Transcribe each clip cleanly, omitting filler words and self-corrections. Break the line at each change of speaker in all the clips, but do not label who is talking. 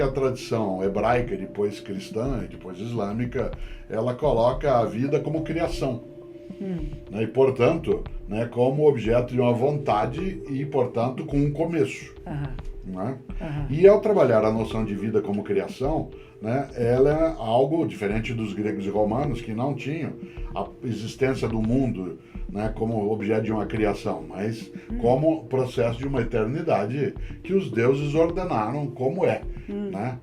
A tradição hebraica, depois cristã e depois islâmica, ela coloca a vida como criação. Né, e, portanto, né, como objeto de uma vontade e, portanto, com um começo. Né? E ao trabalhar a noção de vida como criação, né, ela é algo diferente dos gregos e romanos, que não tinham a existência do mundo, né, como objeto de uma criação, mas como processo de uma eternidade que os deuses ordenaram como é. Né?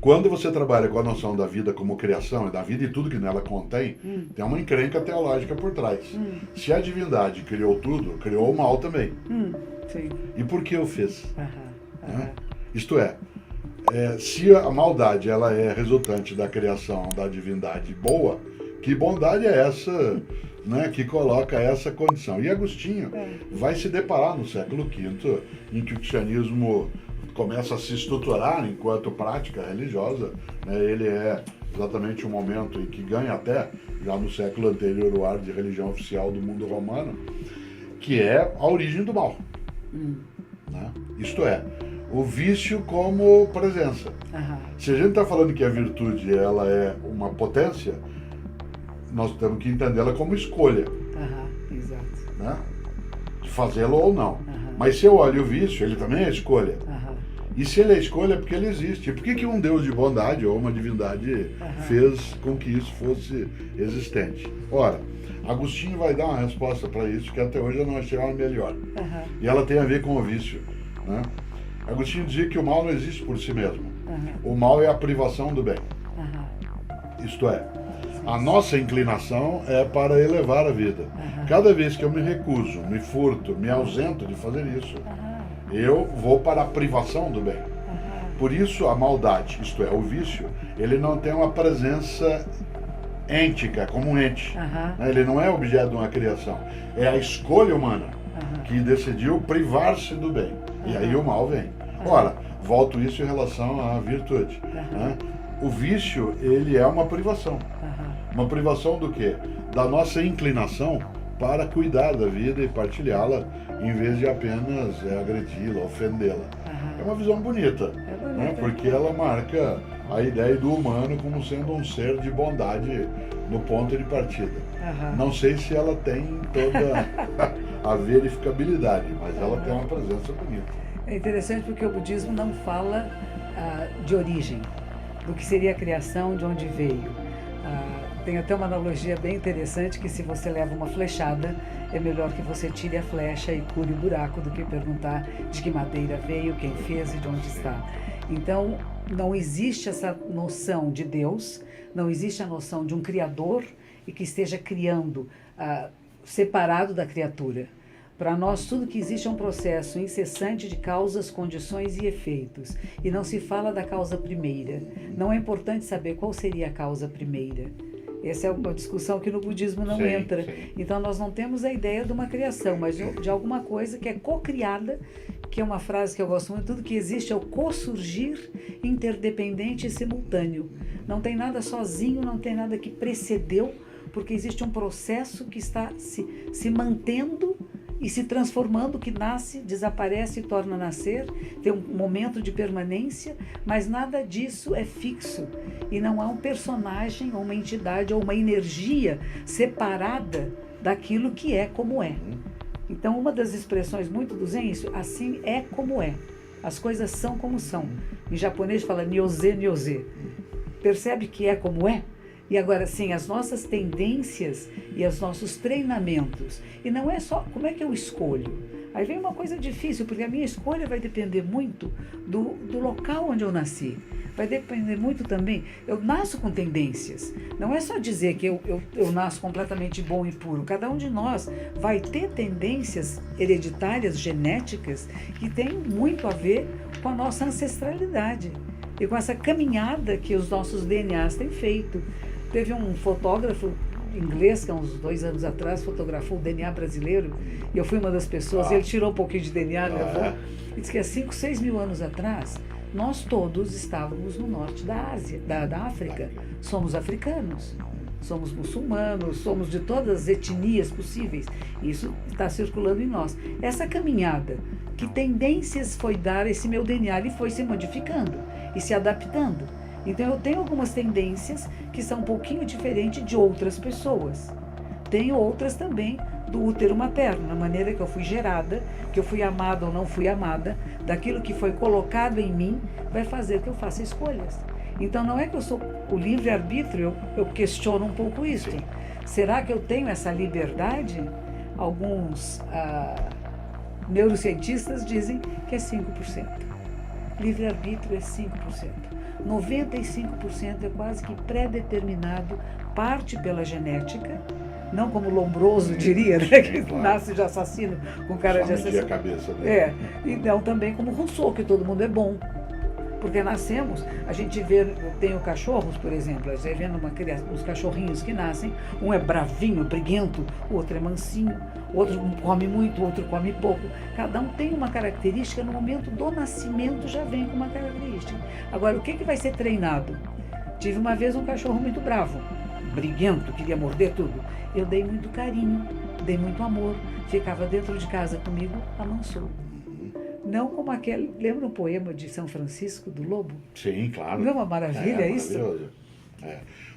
Quando você trabalha com a noção da vida como criação, e da vida e tudo que nela contém, tem uma encrenca teológica por trás. Se a divindade criou tudo, criou o mal também.
Sim.
E por que o fez? Né? Isto é, se a maldade ela é resultante da criação da divindade boa, que bondade é essa, né, que coloca essa condição? E Agostinho vai se deparar no século V, em que o cristianismo começa a se estruturar enquanto prática religiosa, né? Ele é exatamente o momento em que ganha até, já no século anterior, o ar de religião oficial do mundo romano, que é a origem do mal. Né? Isto é, o vício como presença. Se a gente está falando que a virtude ela é uma potência, nós temos que entendê-la como escolha.
Exato.
Né? De fazê-lo ou não. Mas se eu olho o vício, ele também é escolha. E se ele é escolha, é porque ele existe. Por que um Deus de bondade ou uma divindade fez com que isso fosse existente? Ora, Agostinho vai dar uma resposta para isso, que até hoje eu não achei uma melhor. E ela tem a ver com o vício. Né? Agostinho dizia que o mal não existe por si mesmo. O mal é a privação do bem. Isto é, a nossa inclinação é para elevar a vida. Cada vez que eu me recuso, me furto, me ausento de fazer isso, eu vou para a privação do bem. Por isso a maldade, isto é, o vício, ele não tem uma presença êntica, como um ente. Ele não é objeto de uma criação. É a escolha humana que decidiu privar-se do bem. E aí o mal vem. Ora, volto isso em relação à virtude. Né? O vício, ele é uma privação. Uma privação do quê? Da nossa inclinação para cuidar da vida e partilhá-la, em vez de apenas agredi-la, ofendê-la. É uma visão bonita, né? Porque ela marca a ideia do humano como sendo um ser de bondade no ponto de partida. Não sei se ela tem toda a verificabilidade, mas ela tem uma presença bonita.
É interessante porque o budismo não fala de origem, do que seria a criação, de onde veio. Tem até uma analogia bem interessante que se você leva uma flechada, é melhor que você tire a flecha e cure o buraco do que perguntar de que madeira veio, quem fez e de onde está. Então, não existe essa noção de Deus, não existe a noção de um Criador e que esteja criando separado da criatura. Para nós, tudo que existe é um processo incessante de causas, condições e efeitos. E não se fala da causa primeira. Não é importante saber qual seria a causa primeira. Essa é uma discussão que no budismo não entra. Então, nós não temos a ideia de uma criação, mas de alguma coisa que é co-criada, que é uma frase que eu gosto muito, tudo que existe é o co-surgir interdependente e simultâneo. Não tem nada sozinho, não tem nada que precedeu, porque existe um processo que está se mantendo e se transformando, que nasce, desaparece e torna a nascer, tem um momento de permanência, mas nada disso é fixo. E não há um personagem, ou uma entidade, ou uma energia separada daquilo que é como é. Então, uma das expressões muito do Zen é isso, assim é como é. As coisas são como são. Em japonês fala nyoze, nyoze. Percebe que é como é? E agora, sim, as nossas tendências e os nossos treinamentos. E não é só como é que eu escolho. Aí vem uma coisa difícil, porque a minha escolha vai depender muito do local onde eu nasci. Vai depender muito também. Eu nasço com tendências. Não é só dizer que eu nasço completamente bom e puro. Cada um de nós vai ter tendências hereditárias, genéticas, que tem muito a ver com a nossa ancestralidade. E com essa caminhada que os nossos DNAs têm feito. Teve um fotógrafo inglês que há uns 2 anos atrás fotografou o DNA brasileiro, e eu fui uma das pessoas, ele tirou um pouquinho de DNA, levou, e disse que há 5, 6 mil anos atrás, nós todos estávamos no norte da Ásia, da África, somos africanos. somos muçulmanos, somos de todas as etnias possíveis. Isso está circulando em nós. Essa caminhada, que tendências foi dar esse meu DNA? Ele foi se modificando e se adaptando. Então eu tenho algumas tendências que são um pouquinho diferentes de outras pessoas. Tenho outras também do útero materno, na maneira que eu fui gerada, que eu fui amada ou não fui amada, daquilo que foi colocado em mim, vai fazer que eu faça escolhas. Então não é que eu sou o livre-arbítrio, eu questiono um pouco isso. Será que eu tenho essa liberdade? Alguns neurocientistas dizem que é 5%. Livre-arbítrio é 5%. 95% é quase que pré-determinado, parte pela genética, não como Lombroso diria, né, que claro, nasce de assassino com cara
só
de assassino.
A cabeça dele.
E não também como Rousseau, que todo mundo é bom. Porque nascemos, a gente vê, tem cachorros, por exemplo, a gente vê uns cachorrinhos que nascem, um é bravinho, briguento, o outro é mansinho, o outro come muito, o outro come pouco. Cada um tem uma característica, no momento do nascimento já vem com uma característica. Agora, o que vai ser treinado? Tive uma vez um cachorro muito bravo, briguento, queria morder tudo. Eu dei muito carinho, dei muito amor, ficava dentro de casa comigo, amansou. Não como aquele... Lembra o poema de São Francisco, do Lobo?
Sim, claro.
Não é uma maravilha isso?
Maravilhoso.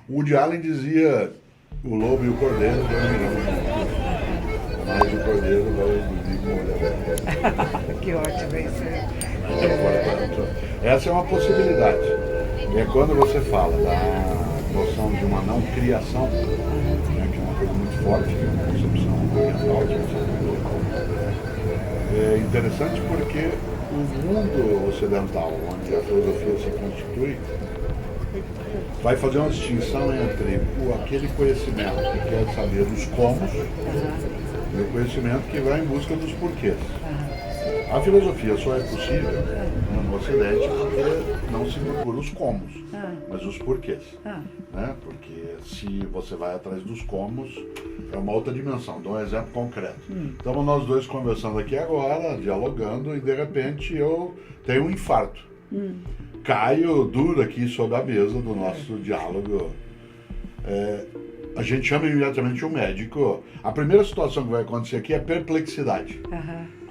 O Woody Allen dizia: o lobo e o cordeiro dormirão juntos, mas o cordeiro vai dormir com o olho aberto.
Que ótimo isso.
Essa é uma possibilidade. É quando você fala da noção de uma não criação, né, que é uma coisa muito forte, que é uma concepção oriental, é interessante porque o mundo ocidental, onde a filosofia se constitui, vai fazer uma distinção entre aquele conhecimento que quer saber dos comos e o conhecimento que vai em busca dos porquês. A filosofia só é possível no Ocidente porque não se procura os comos, mas os porquês. Né? Porque se você vai atrás dos comos, é uma outra dimensão. Dou um exemplo concreto. Estamos nós dois conversando aqui agora, dialogando, e de repente eu tenho um infarto. Caio duro aqui sobre a mesa do nosso diálogo. A gente chama imediatamente um médico. A primeira situação que vai acontecer aqui é perplexidade.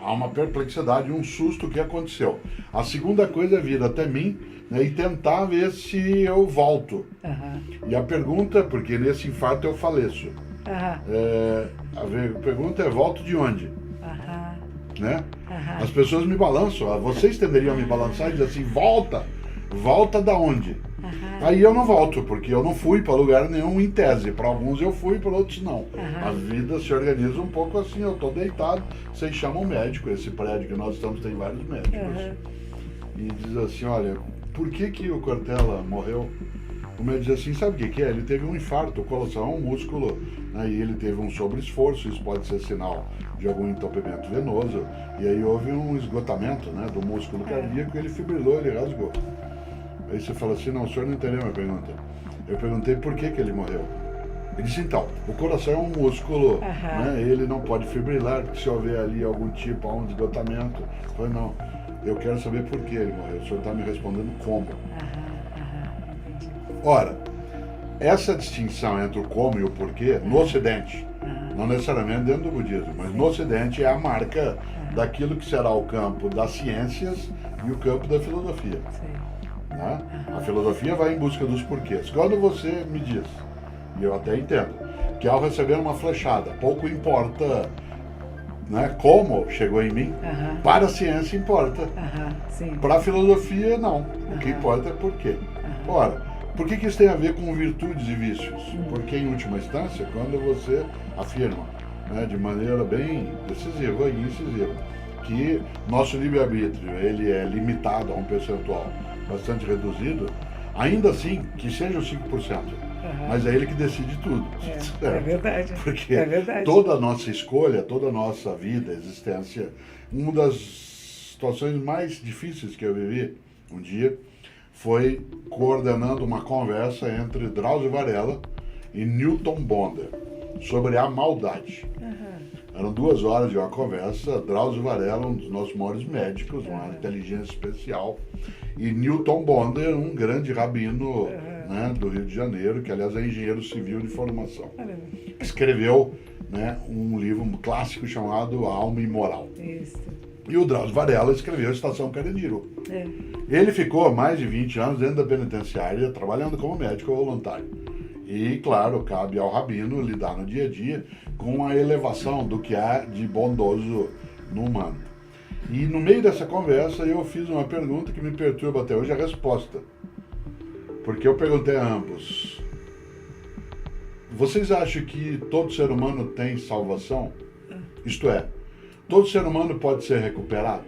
Há uma perplexidade, um susto que aconteceu. A segunda coisa é vir até mim, né, e tentar ver se eu volto. E a pergunta, porque nesse infarto eu faleço. A pergunta é: volto de onde? Né? As pessoas me balançam. Vocês tenderiam a me balançar e dizer assim: volta da onde? Aí eu não volto, porque eu não fui para lugar nenhum em tese. Para alguns eu fui, para outros não. A vida se organiza um pouco assim: eu estou deitado, vocês chamam um médico. Esse prédio que nós estamos tem vários médicos. E diz assim: olha, por que o Cortella morreu? O médico diz assim: sabe o que é? Ele teve um infarto, o coração é um músculo, né, e ele teve um sobreesforço. Isso pode ser sinal de algum entupimento venoso. E aí houve um esgotamento, né, do músculo cardíaco, ele fibrilou, ele rasgou. Aí você fala assim: não, o senhor não entendeu a minha pergunta. Eu perguntei por que ele morreu. Ele disse: então, o coração é um músculo, né, ele não pode fibrilar, porque se houver ali algum tipo, há um esgotamento. Eu falei: não, eu quero saber por que ele morreu. O senhor está me respondendo como. Ora, essa distinção entre o como e o porquê, no Ocidente, não necessariamente dentro do budismo, mas no Ocidente é a marca daquilo que será o campo das ciências e o campo da filosofia. Né? A filosofia vai em busca dos porquês. Quando você me diz, e eu até entendo, que ao receber uma flechada, pouco importa, né, como chegou em mim, para a ciência importa. Para a filosofia, não. O que importa é por quê. Ora, por que isso tem a ver com virtudes e vícios? Porque, em última instância, quando você afirma, né, de maneira bem decisiva e incisiva, que nosso livre-arbítrio ele é limitado a um percentual bastante reduzido, ainda assim, que seja os 5%, mas é ele que decide tudo.
É verdade.
Porque toda a nossa escolha, toda a nossa vida, existência, uma das situações mais difíceis que eu vivi um dia foi coordenando uma conversa entre Drauzio Varela e Newton Bonder sobre a maldade. Eram 2 horas de uma conversa. Drauzio Varela, um dos nossos maiores médicos, uma inteligência especial, e Newton Bonder, um grande rabino né, do Rio de Janeiro, que aliás é engenheiro civil de formação.
Caramba.
Escreveu, né, um livro clássico chamado Alma e Moral.
Isso.
E o Drauzio Varela escreveu Estação Carandiru.
É.
Ele ficou mais de 20 anos dentro da penitenciária, trabalhando como médico voluntário. E, claro, cabe ao Rabino lidar no dia a dia com a elevação do que há de bondoso no humano. E no meio dessa conversa eu fiz uma pergunta que me perturba até hoje a resposta. Porque eu perguntei a ambos: vocês acham que todo ser humano tem salvação? Isto é, todo ser humano pode ser recuperado?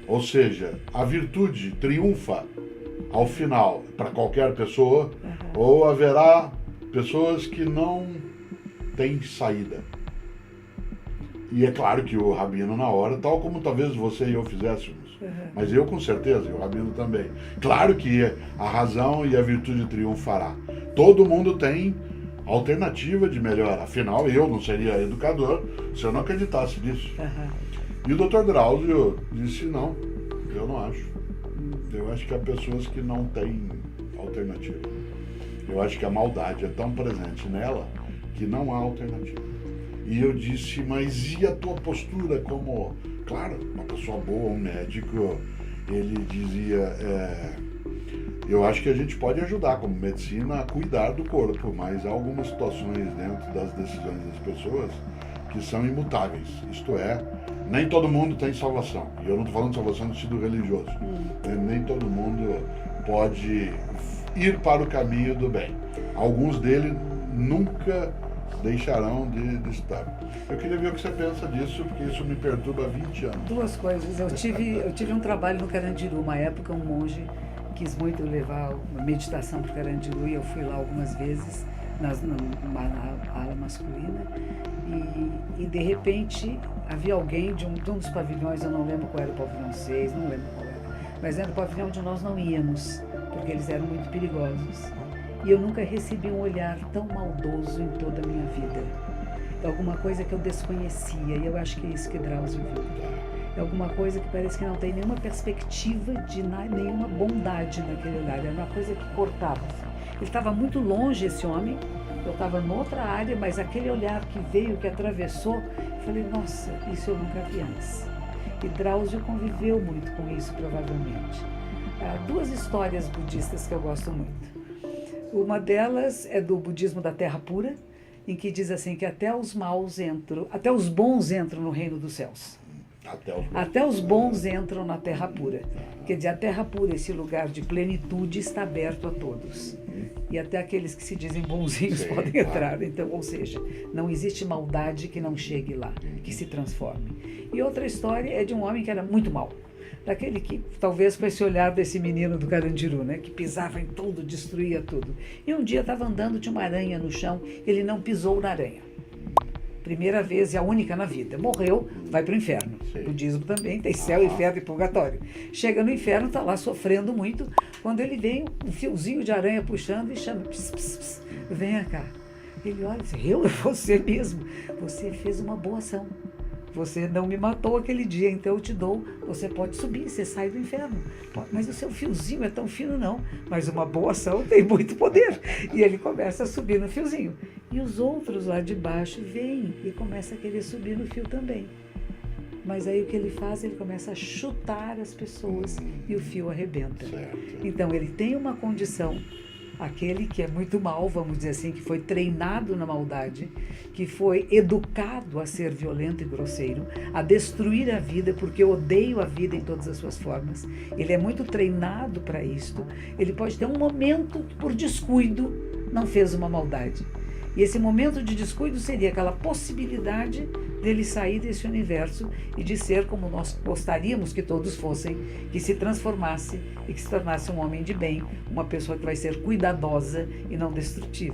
Ou seja, a virtude triunfa ao final para qualquer pessoa, ou haverá pessoas que não têm saída? E é claro que o Rabino na hora, tal como talvez você e eu fizéssemos, mas eu com certeza, e o Rabino também. Claro que a razão e a virtude triunfará. Todo mundo tem alternativa de melhor, afinal eu não seria educador se eu não acreditasse nisso. E o Dr. Drauzio disse: não, eu não acho. Eu acho que há pessoas que não têm alternativa. Eu acho que a maldade é tão presente nela que não há alternativa. E eu disse: mas e a tua postura como, claro, uma pessoa boa, um médico? Ele dizia: eu acho que a gente pode ajudar como medicina a cuidar do corpo, mas há algumas situações dentro das decisões das pessoas que são imutáveis. Isto é, nem todo mundo tem salvação. E eu não estou falando de salvação no sentido religioso. Nem todo mundo pode ir para o caminho do bem. Alguns deles nunca deixarão de estar. Eu queria ver o que você pensa disso, porque isso me perturba há 20 anos.
Duas coisas. Eu tive um trabalho no Carandiru, uma época um monge quis muito levar uma meditação para o Carandiru, e eu fui lá algumas vezes na ala masculina, e de repente havia alguém de um dos pavilhões, eu não lembro qual era o pavilhão 6, não lembro qual era, mas era o pavilhão onde nós não íamos, porque eles eram muito perigosos. E eu nunca recebi um olhar tão maldoso em toda a minha vida. É alguma coisa que eu desconhecia, e eu acho que é isso que Drauzio viu. É alguma coisa que parece que não tem nenhuma perspectiva de nenhuma bondade naquele olhar. Era uma coisa que cortava. Ele estava muito longe, esse homem. Eu estava noutra área, mas aquele olhar que veio, que atravessou, eu falei: nossa, isso eu nunca vi antes. E Drauzio conviveu muito com isso, provavelmente. Há duas histórias budistas que eu gosto muito. Uma delas é do budismo da Terra Pura, em que diz assim que até os bons entram no reino dos céus. Até os bons entram na Terra Pura. Quer dizer, a Terra Pura, esse lugar de plenitude, está aberto a todos. E até aqueles que se dizem bonzinhos podem entrar. Então, ou seja, não existe maldade que não chegue lá, que se transforme. E outra história é de um homem que era muito mau. Daquele que, talvez com esse olhar desse menino do Carandiru, né, que pisava em tudo, destruía tudo. E um dia estava andando, tinha uma aranha no chão, ele não pisou na aranha. Primeira vez e a única na vida. Morreu, vai para o inferno. O budismo também tem céu, inferno e purgatório. Chega no inferno, está lá sofrendo muito, quando ele vem um fiozinho de aranha puxando e chama: pss, pss, pss, venha cá. Ele olha e diz: eu? É você mesmo. Você fez uma boa ação. Você não me matou aquele dia, então eu te dou, você pode subir, você sai do inferno. Mas o seu fiozinho é tão fino, não. Mas uma boa ação tem muito poder. E ele começa a subir no fiozinho. E os outros lá de baixo vêm e começam a querer subir no fio também. Mas aí o que ele faz? Ele começa a chutar as pessoas e o fio arrebenta. Então ele tem uma condição. Aquele que é muito mal, vamos dizer assim, que foi treinado na maldade, que foi educado a ser violento e grosseiro, a destruir a vida, porque eu odeio a vida em todas as suas formas. Ele é muito treinado para isto. Ele pode ter um momento que, por descuido, não fez uma maldade. E esse momento de descuido seria aquela possibilidade dele sair desse universo e de ser como nós gostaríamos que todos fossem, que se transformasse e que se tornasse um homem de bem, uma pessoa que vai ser cuidadosa e não destrutiva.